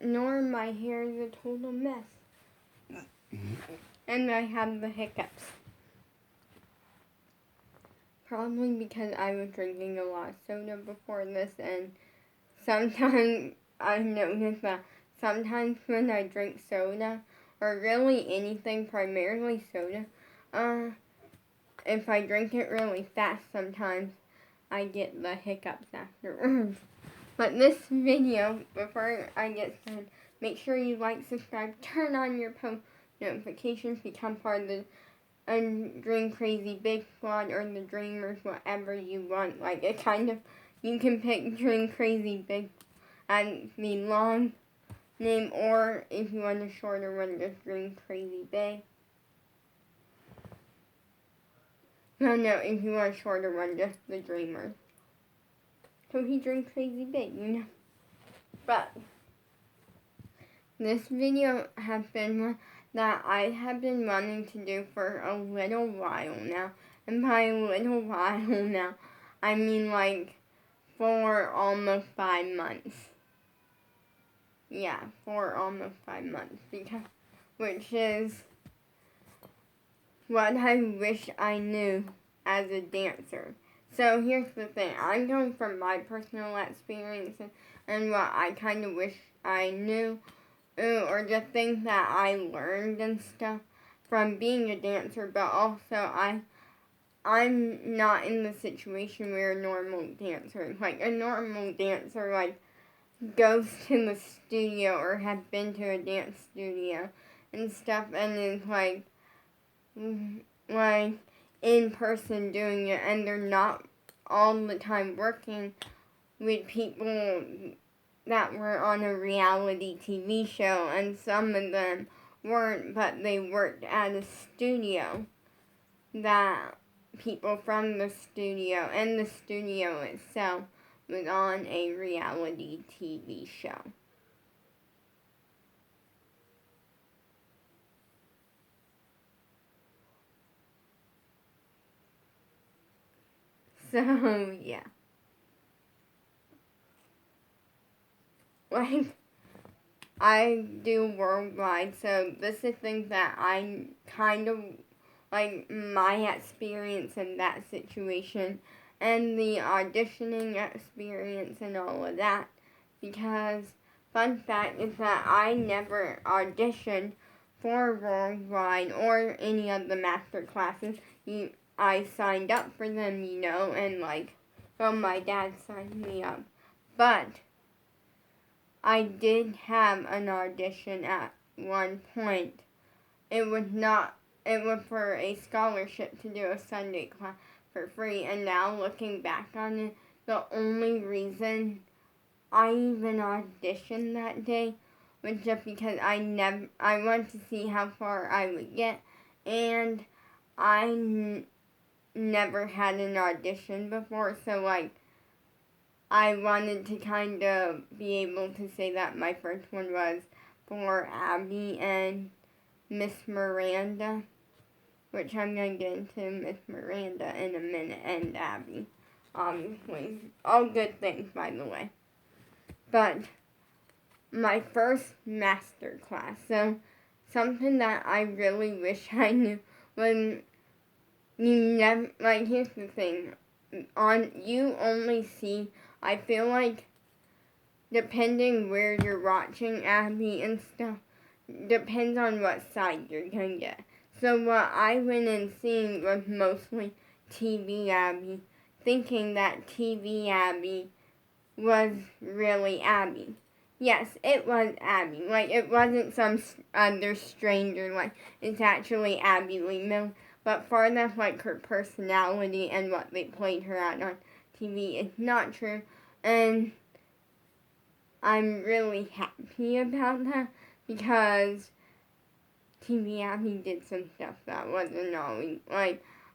nor my hair is a total mess. And I have the hiccups. Probably because I was drinking a lot of soda before this, and sometimes I've noticed that sometimes when I drink soda, or really anything, primarily soda, if I drink it really fast sometimes, I get the hiccups afterwards. But this video, before I get started, make sure you like, subscribe, turn on your post notifications, become part of the Dream Crazy Big Squad or the Dreamers, whatever you want. Like, it kind of, you can pick Dream Crazy Big as the long name, or if you want a shorter one, just Dream Crazy Big. No, if you want a shorter one, just the Dreamers. So he Dream Crazy Big, you know. But this video has been one that I have been wanting to do for a little while now. And by a little while now, I mean like for almost 5 months. Yeah, for almost 5 months. Which is what I wish I knew as a dancer. So here's the thing. I'm going from my personal experience and what I kind of wish I knew, or just things that I learned and stuff from being a dancer, but also I'm not in the situation where a normal dancer, like a normal dancer, like goes to the studio or has been to a dance studio and stuff, and is like in person doing it, and they're not all the time working with people that were on a reality TV show, and some of them weren't, but they worked at a studio that people from the studio and the studio itself was on a reality TV show. So, yeah. Like, I do worldwide, so this is things that I kind of, like, my experience in that situation, and the auditioning experience and all of that, because, fun fact is that I never auditioned for worldwide or any of the master classes. I signed up for them, and my dad signed me up, but I did have an audition at one point. It was for a scholarship to do a Sunday class for free, and now looking back on it, the only reason I even auditioned that day was just because I wanted to see how far I would get, and I never had an audition before, so I wanted to kind of be able to say that my first one was for Abby and Miss Miranda, which I'm going to get into Miss Miranda in a minute, and Abby, obviously. All good things, by the way. But my first master class, so something that I really wish I knew when here's the thing, you only see, I feel like, depending where you're watching Abby and stuff, depends on what side you're gonna get. So what I went in seeing was mostly TV Abby, thinking that TV Abby was really Abby. Yes, it was Abby. It wasn't some other stranger, it's actually Abby Lee Miller. But far enough, her personality and what they played her at on TV is not true. And I'm really happy about that, because TV Abby did some stuff that wasn't always,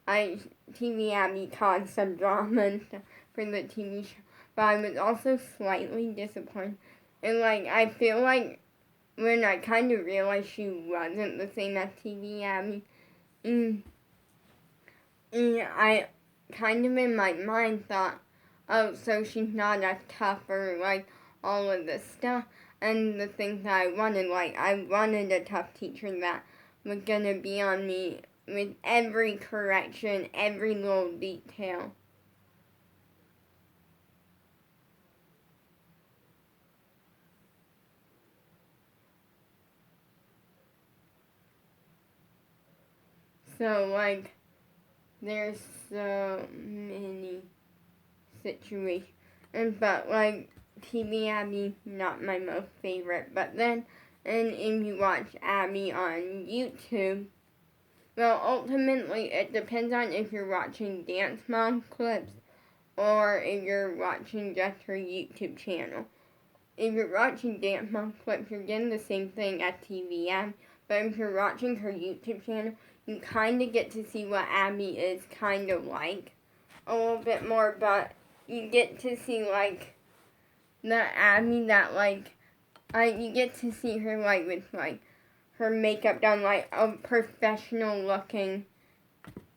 TV Abby caused some drama and stuff for the TV show, but I was also slightly disappointed. And, I feel like when I kind of realized she wasn't the same as TV Abby, I kind of in my mind thought, oh, so she's not as tough or, all of this stuff and the things that I wanted. Like, I wanted a tough teacher that was gonna be on me with every correction, every little detail. So, like, there's so many situations. But, like, TV Abby, not my most favorite. But then, and if you watch Abby on YouTube, well, ultimately, it depends on if you're watching Dance Mom clips or if you're watching just her YouTube channel. If you're watching Dance Mom clips, you're getting the same thing as TV Abby. But if you're watching her YouTube channel, you kind of get to see what Abby is kind of like a little bit more. But you get to see, like, the Abby that, like, you get to see her, like, with, like, her makeup done, like, a professional looking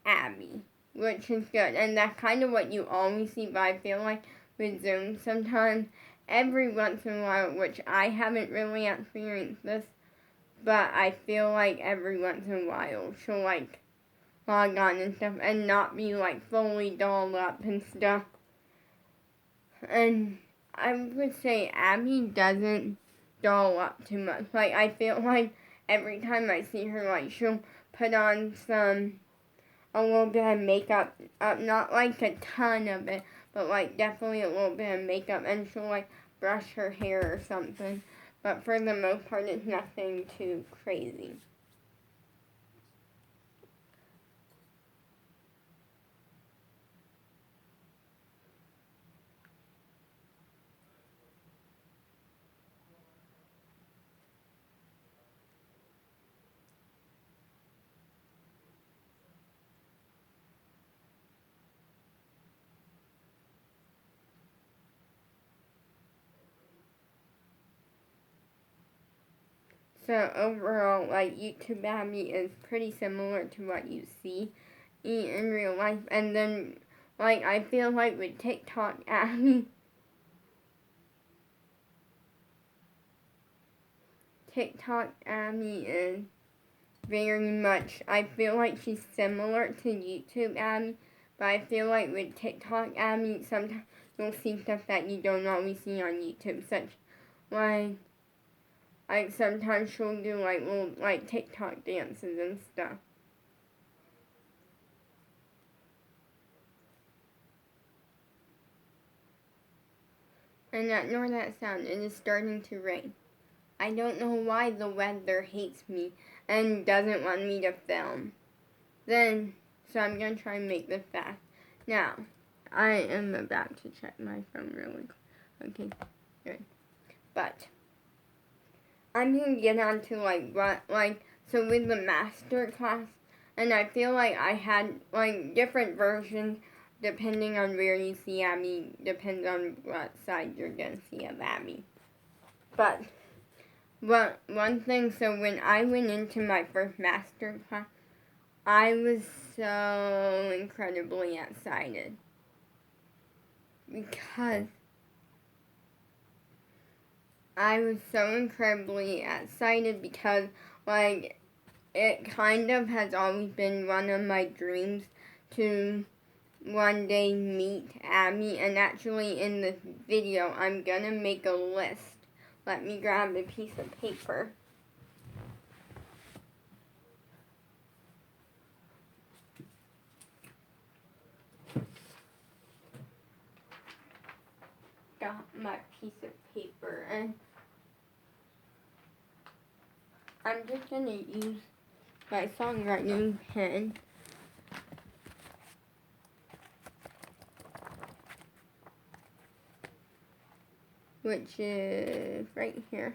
Abby, which is good. And that's kind of what you always see, but I feel like with Zoom sometimes, every once in a while, which I haven't really experienced this, but I feel like every once in a while she'll, like, log on and stuff and not be, like, fully dolled up and stuff. And I would say Abby doesn't doll up too much. Like, I feel like every time I see her, like, she'll put on a little bit of makeup, not like a ton of it, but like definitely a little bit of makeup, and she'll like brush her hair or something. But for the most part, it's nothing too crazy. So overall, like, YouTube Abby is pretty similar to what you see in real life. And then, like, I feel like with TikTok Abby, is very much, I feel like she's similar to YouTube Abby, but I feel like with TikTok Abby, sometimes you'll see stuff that you don't always see on YouTube, such like sometimes she'll do like little like TikTok dances and stuff. And ignore that sound, it is starting to rain. I don't know why the weather hates me and doesn't want me to film. So I'm gonna try and make this fast. Now, I am about to check my phone really quick. Okay, good. But I'm gonna get on to so with the master class, and I feel like I had like different versions depending on where you see Abby, depends on what side you're gonna see of Abby. But one thing, so when I went into my first master class, I was so incredibly excited because like it kind of has always been one of my dreams to one day meet Abby, and actually in this video I'm gonna make a list. Let me grab a piece of paper. Got my piece of paper, and I'm just gonna use my songwriting pen. Which is right here.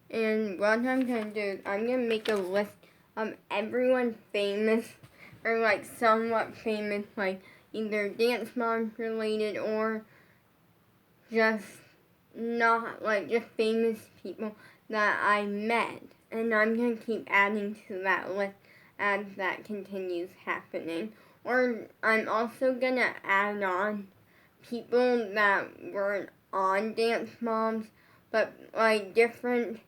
And what I'm gonna do is I'm gonna make a list of everyone famous or like somewhat famous, like either Dance Mom related or just not like just famous people that I met. And I'm gonna keep adding to that list as that continues happening. Or I'm also gonna add on people that weren't on Dance Moms, but like different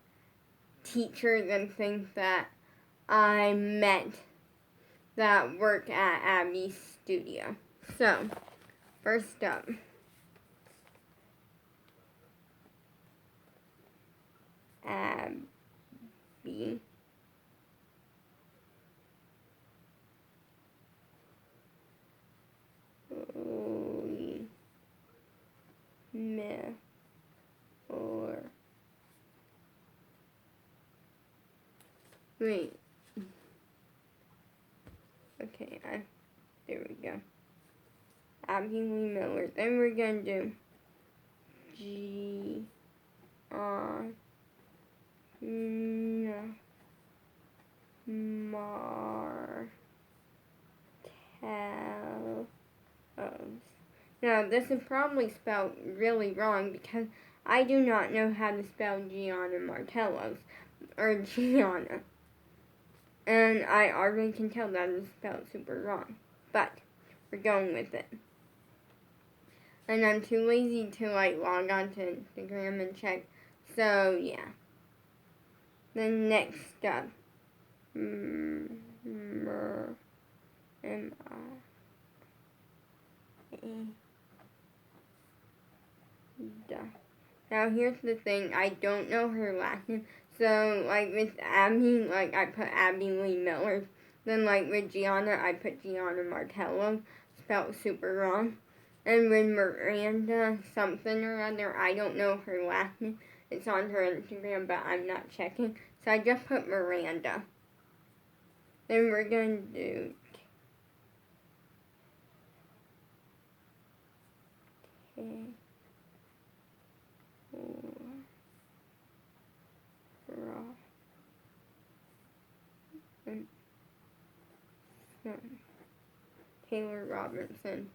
teachers and things that I met that work at Abby's studio. So, first up, Abby. Miller. Wait. Okay, there we go. Abby Lee Miller. Then we're gonna do G on Martellos. Now, this is probably spelled really wrong because I do not know how to spell Gianna Martellos or Gianna. And I already can tell that it's spelled super wrong. But we're going with it. And I'm too lazy to log on to Instagram and check. So yeah. Then next up. Now here's the thing, I don't know her last name. So with Abby, I put Abby Lee Miller. Then with Gianna, I put Gianna Martello, spelled super wrong. And with Miranda something or other, I don't know her last name. It's on her Instagram, but I'm not checking. So I just put Miranda. Then we're going to do Taylor Robinson,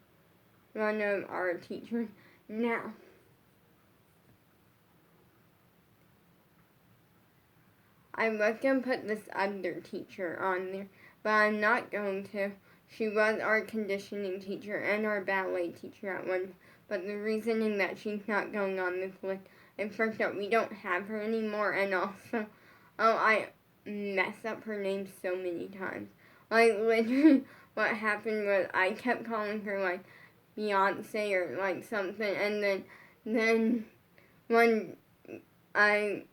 one of our teachers. Now, I was going to put this other teacher on there, but I'm not going to. She was our conditioning teacher and our ballet teacher at one, but the reasoning that she's not going on this list, and first up, we don't have her anymore, and also, I mess up her name so many times. Literally, what happened was I kept calling her, Beyonce or, something, and then when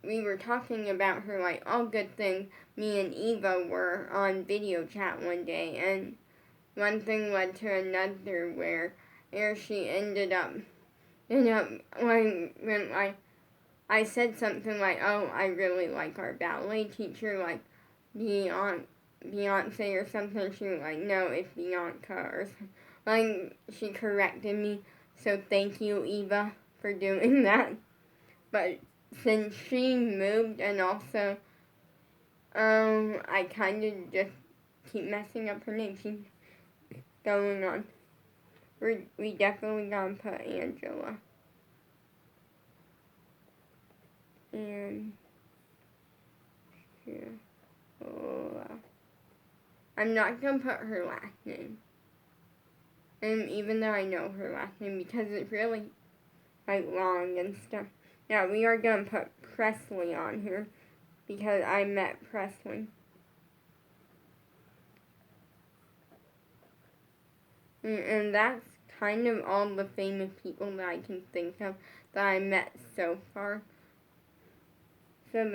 we were talking about her, all good things, me and Eva were on video chat one day, and one thing led to another where she ended up, when I said something oh, I really like our ballet teacher, Beyonce or something. She was no, it's Bianca or something. She corrected me, so thank you, Eva, for doing that. But since she moved and also, I kind of just keep messing up her name. She's going on. We definitely gotta put Angela. And yeah. I'm not gonna put her last name. And even though I know her last name because it's really long and stuff. Now we are gonna put Presley on here because I met Presley. And that's kind of all the famous people that I can think of that I met so far. So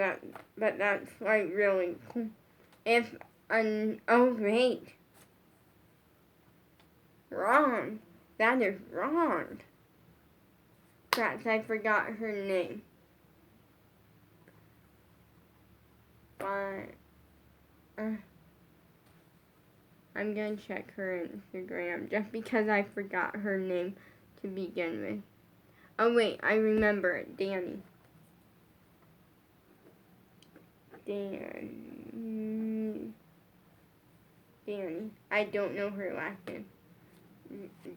that's really cool. Oh wait. Wrong. That is wrong. Perhaps I forgot her name. But I'm gonna check her Instagram just because I forgot her name to begin with. Oh wait, I remember it. Danny. Danny. I don't know her last name.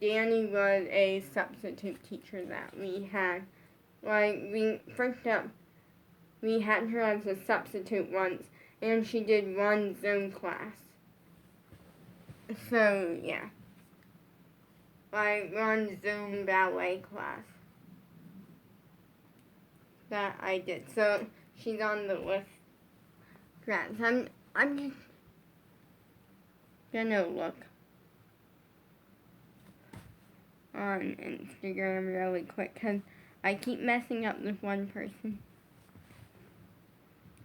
Danny was a substitute teacher that we had. First up, we had her as a substitute once, and she did one Zoom class. So, yeah. like on Zoom ballet class that I did. So she's on the list. Grants. I'm just gonna look on Instagram really quick because I keep messing up this one person's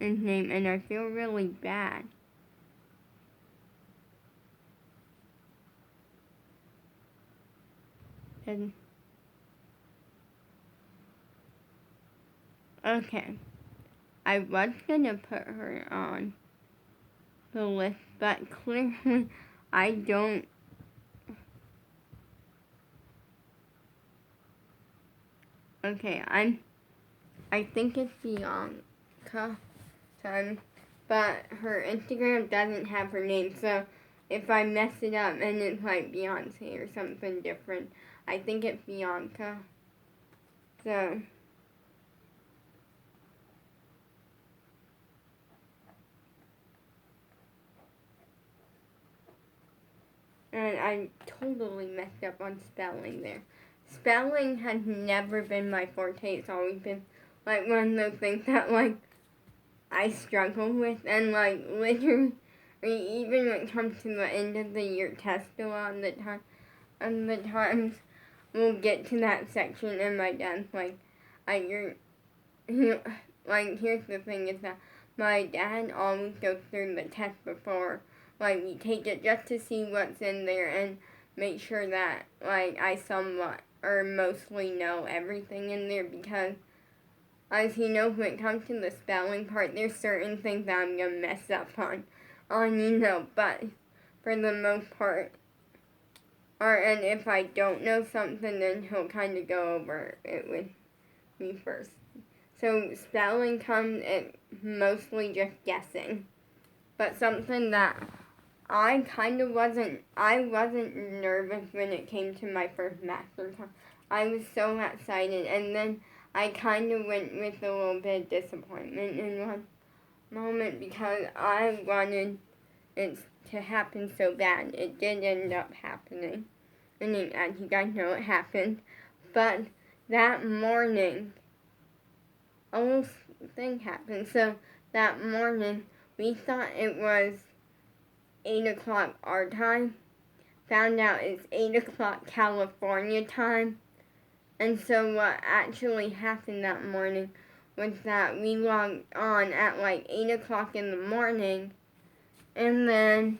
name and I feel really bad. And okay, I was gonna put her on the list, but clearly I don't. Okay, I think it's Bianca, but her Instagram doesn't have her name, so if I mess it up and it's like Beyonce or something different, I think it's Bianca. So. And I totally messed up on spelling there. Spelling has never been my forte. It's always been like one of those things that like I struggle with, and like literally, even when it comes to the end of the year test a lot of the time, and the times we'll get to that section and my dad's like, you're, like here's the thing is that my dad always goes through the test before like we take it just to see what's in there and make sure that like I somewhat or mostly know everything in there because as you know when it comes to the spelling part there's certain things that I'm gonna mess up on but for the most part and if I don't know something then he'll kind of go over it with me first. So spelling comes at mostly just guessing. But something that I wasn't nervous when it came to my first master class. I was so excited, and then I kind of went with a little bit of disappointment in one moment because I wanted it to happen so bad. It did end up happening, and as you guys know, it happened. But that morning, a little thing happened. So that morning, we thought it was 8 o'clock our time. Found out it's 8 o'clock California time. And so what actually happened that morning was that we logged on at like 8 o'clock in the morning. And then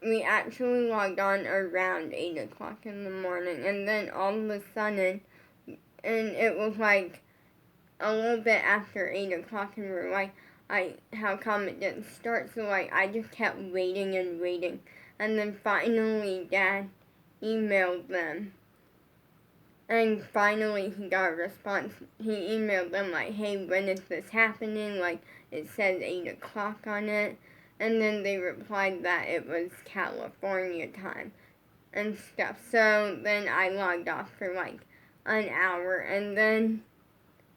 we actually logged on around 8 o'clock in the morning. And then all of a sudden, and it was like a little bit after 8 o'clock and we're like, how come it didn't start? So like I just kept waiting and waiting, and then finally Dad emailed them, and finally he got a response. He emailed them like, hey, when is this happening? Like it says 8 o'clock on it, and then they replied that it was California time and stuff. So then I logged off for like an hour, and then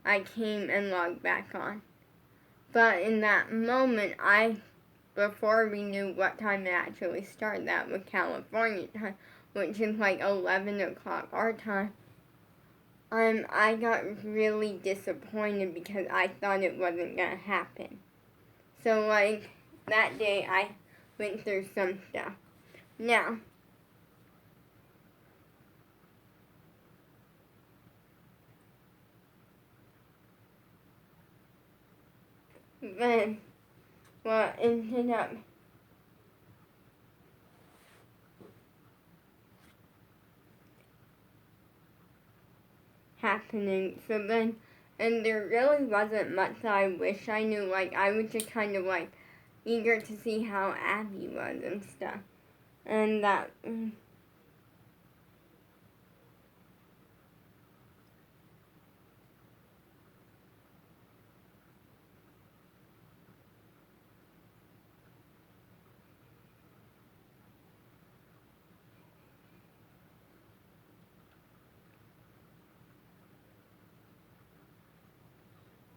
I came and logged back on. But in that moment, before we knew what time it actually started, that was California time, which is like 11 o'clock our time, I got really disappointed because I thought it wasn't going to happen. So, like, that day I went through some stuff. Now, then, what ended up happening. So then, and there really wasn't much that I wish I knew. Like, I was just kind of like eager to see how Abby was and stuff. And that.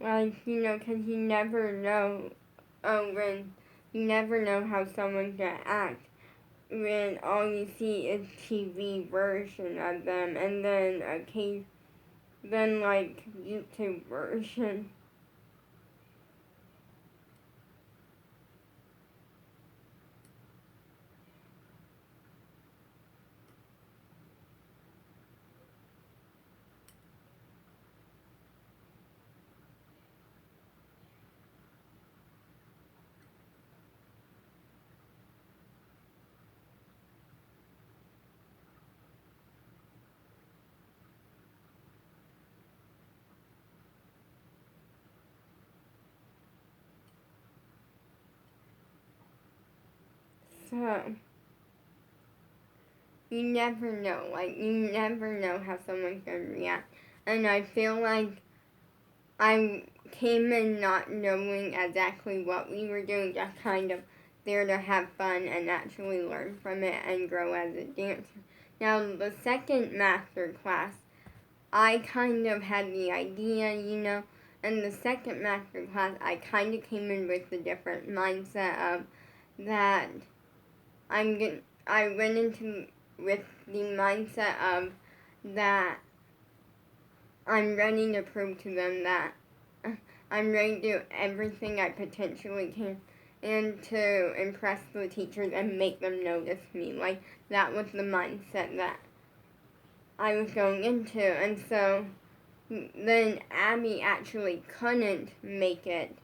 Like, because you never know you never know how someone's gonna act. when all you see is TV version of them, and then then like YouTube version. So you never know. Like, you never know how someone's gonna react. And I feel like I came in not knowing exactly what we were doing, just kind of there to have fun and actually learn from it and grow as a dancer. Now, the second master class, I kind of had the idea, and the second master class, I kind of came in with the different mindset of that I went into with the mindset of that I'm ready to prove to them that I'm ready to do everything I potentially can and to impress the teachers and make them notice me. Like, that was the mindset that I was going into. And so then Abby actually couldn't make it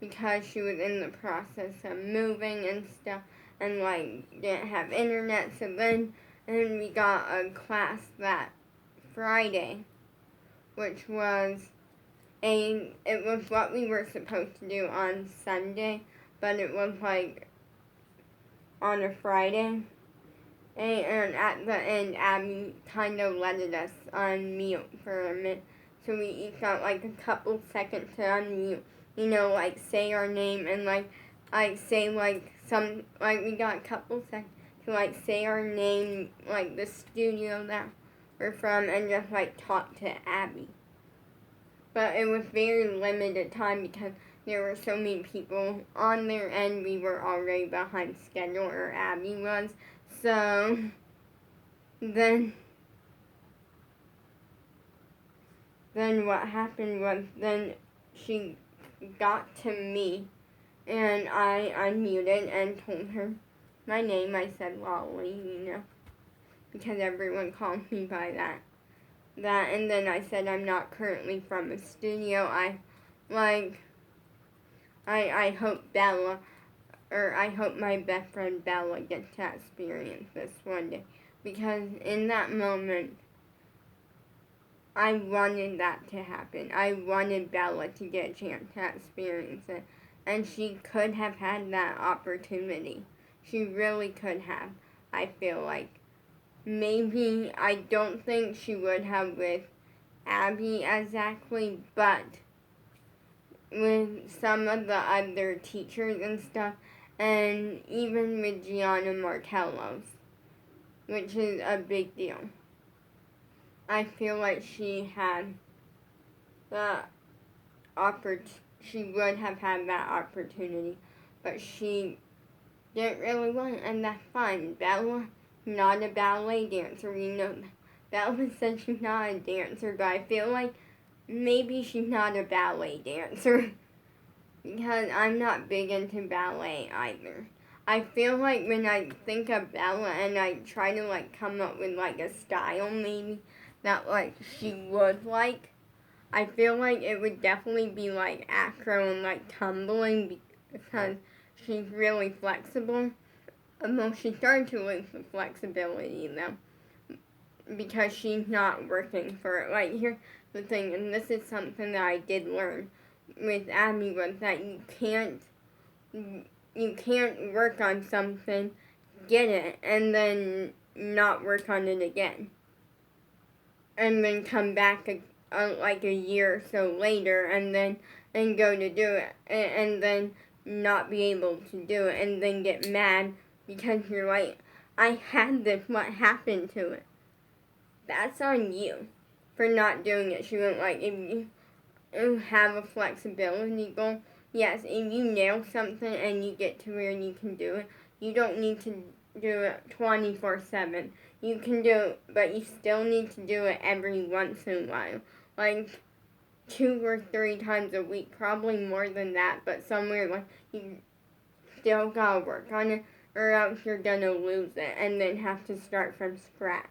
because she was in the process of moving and stuff and like didn't have internet. So then and we got a class that Friday, which was it was what we were supposed to do on Sunday, but it was like on a Friday. And at the end, Abby kind of let us unmute for a minute. So we each got like a couple seconds to unmute, like say our name and like say like we got a couple seconds to like say our name, like the studio that we're from, and just like talk to Abby. But it was very limited time because there were so many people on there and we were already behind schedule, or Abby was. So then what happened was then she got to me and I unmuted and told her my name. I said Lolly, because everyone called me by that. And then I said I'm not currently from a studio. I hope Bella, or I hope my best friend Bella gets to experience this one day. Because in that moment, I wanted that to happen. I wanted Bella to get a chance to experience it. And she could have had that opportunity. She really could have, I feel like. Maybe, I don't think she would have with Abby exactly, but with some of the other teachers and stuff, and even with Gianna Martellos, which is a big deal. I feel like she had the she would have had that opportunity, but she didn't really want it, and that's fine. Bella, not a ballet dancer, we know that. Bella said she's not a dancer, but I feel like maybe she's not a ballet dancer because I'm not big into ballet either. I feel like when I think of Bella and I try to like come up with like a style maybe that like she would like, I feel like it would definitely be like acro and like tumbling because she's really flexible. Well, she started to lose the flexibility though because she's not working for it. Like, here's the thing, and this is something that I did learn with Abby, was that you can't work on something, get it, and then not work on it again. And then come back like a year or so later and go to do it and then not be able to do it and then get mad because you're like, I had this, what happened to it? That's on you for not doing it. She went like, if you have a flexibility goal, yes, if you nail something and you get to where you can do it, you don't need to do it 24/7. You can do it, but you still need to do it every once in a while. Like 2 or 3 times a week, probably more than that, but somewhere like you still gotta work on it or else you're gonna lose it and then have to start from scratch.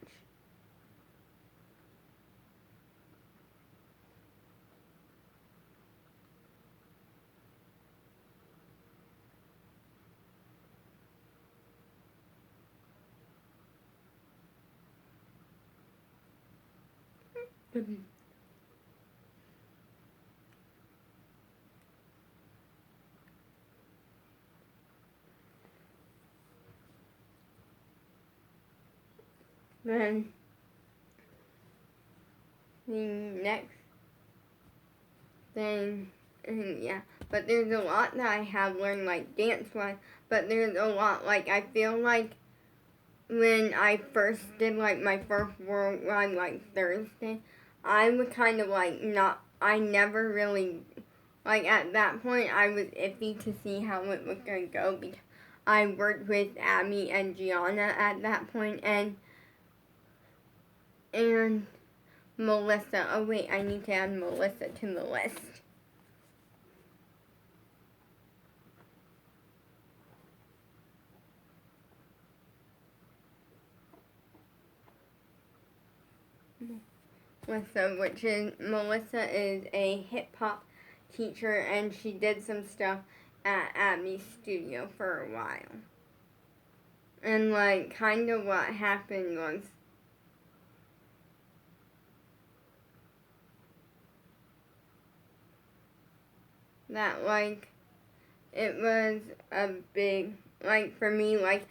Then the next thing, yeah, but there's a lot that I have learned, like dance-wise, but there's a lot, like, I feel like when I first did, like, my first worldwide, like, Thursday, I was kind of, like, I never really, like, at that point, I was iffy to see how it was going to go, because I worked with Abby and Gianna at that point, and Melissa. Oh wait, I need to add Melissa to the list. Melissa is a hip hop teacher, and she did some stuff at Abby's studio for a while. And like, kind of what happened was that, like, it was a big, like, for me, like,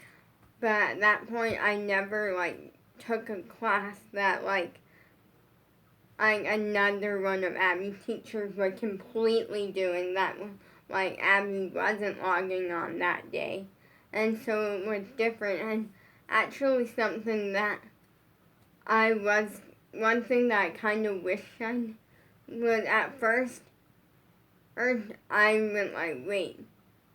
but at that point, I never, like, took a class that, like another one of Abby's teachers was completely doing that, like, Abby wasn't logging on that day. And so it was different, and actually something that one thing that I kind of wished I was at first, or I went like, wait,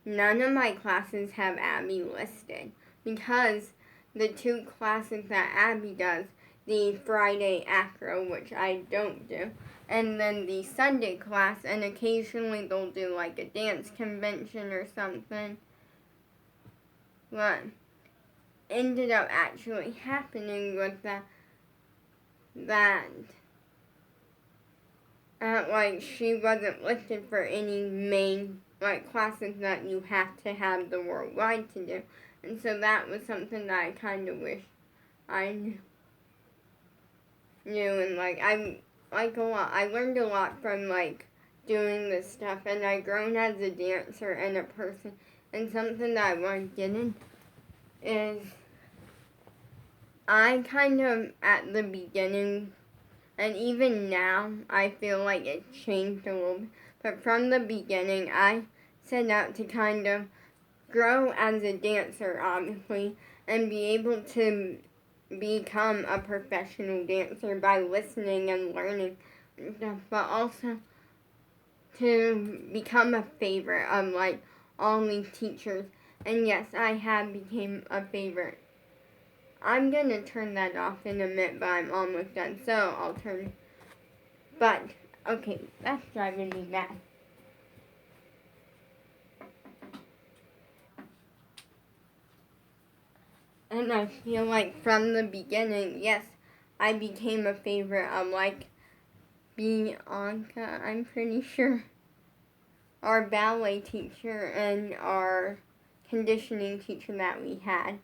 none of my classes have Abby listed, because the 2 classes that Abby does, the Friday acro, which I don't do, and then the Sunday class, and occasionally they'll do like a dance convention or something. What ended up actually happening was that like, she wasn't listed for any main, like, classes that you have to have the worldwide to do. And so that was something that I kind of wish I knew. And like, I like a lot. I learned a lot from like doing this stuff, and I've grown as a dancer and a person. And something that I want to get in is I kind of at the beginning, and even now, I feel like it changed a little bit. But from the beginning, I set out to kind of grow as a dancer, obviously, and be able to become a professional dancer by listening and learning and stuff, but also to become a favorite of, like, all these teachers. And yes, I have become a favorite. I'm gonna turn that off in a minute, but I'm almost done, so I'll turn. But, okay, that's driving me mad. And I feel like from the beginning, yes, I became a favorite of, like, Bianca, I'm pretty sure, our ballet teacher and our conditioning teacher that we had.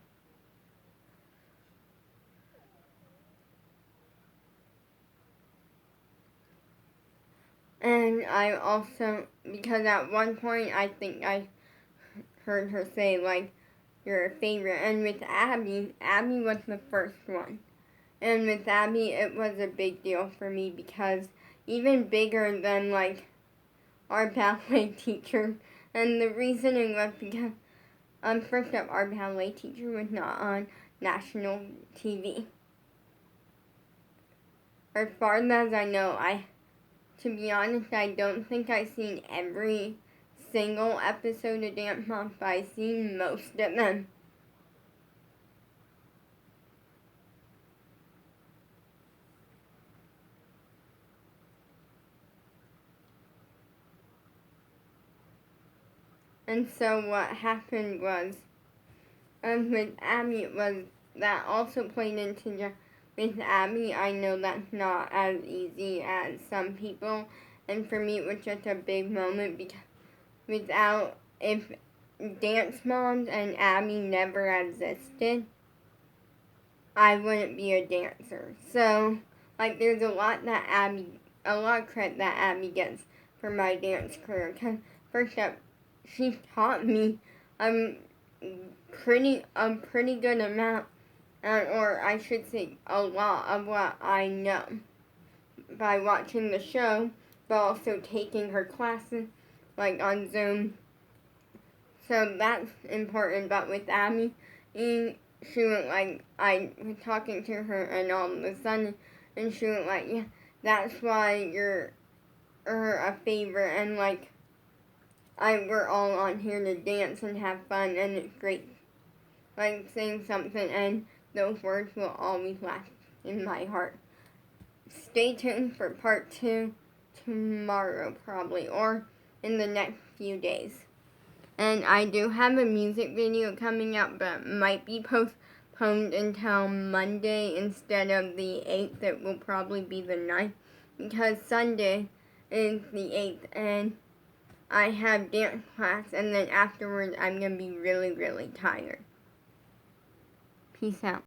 And I also, because at one point I think I heard her say, like, you're a favorite. And with Abby was the first one. And with Abby, it was a big deal for me, because even bigger than, like, our ballet teacher. And the reasoning was because, first up, our ballet teacher was not on national TV. As far as I know, to be honest, I don't think I've seen every single episode of Dance Moms, but I've seen most of them. And so what happened was, with Abby, it was that also played into with Abby. I know that's not as easy as some people, and for me it was just a big moment because without, if Dance Moms and Abby never existed, I wouldn't be a dancer. So, like, there's a lot of credit that Abby gets for my dance career. Cause first up, she taught me a pretty good amount, or I should say, a lot of what I know by watching the show, but also taking her classes, like on Zoom. So that's important. But with Abby, she went like, I was talking to her, and all of a sudden, and she went like, yeah, that's why you're a favorite, and like, we're all on here to dance and have fun, and it's great. Like saying something, and those words will always last in my heart. Stay tuned for part 2 tomorrow, probably, or in the next few days. And I do have a music video coming out, but might be postponed until Monday instead of the 8th. It will probably be the 9th, because Sunday is the 8th, and I have dance class, and then afterwards I'm going to be really, really tired. Peace out.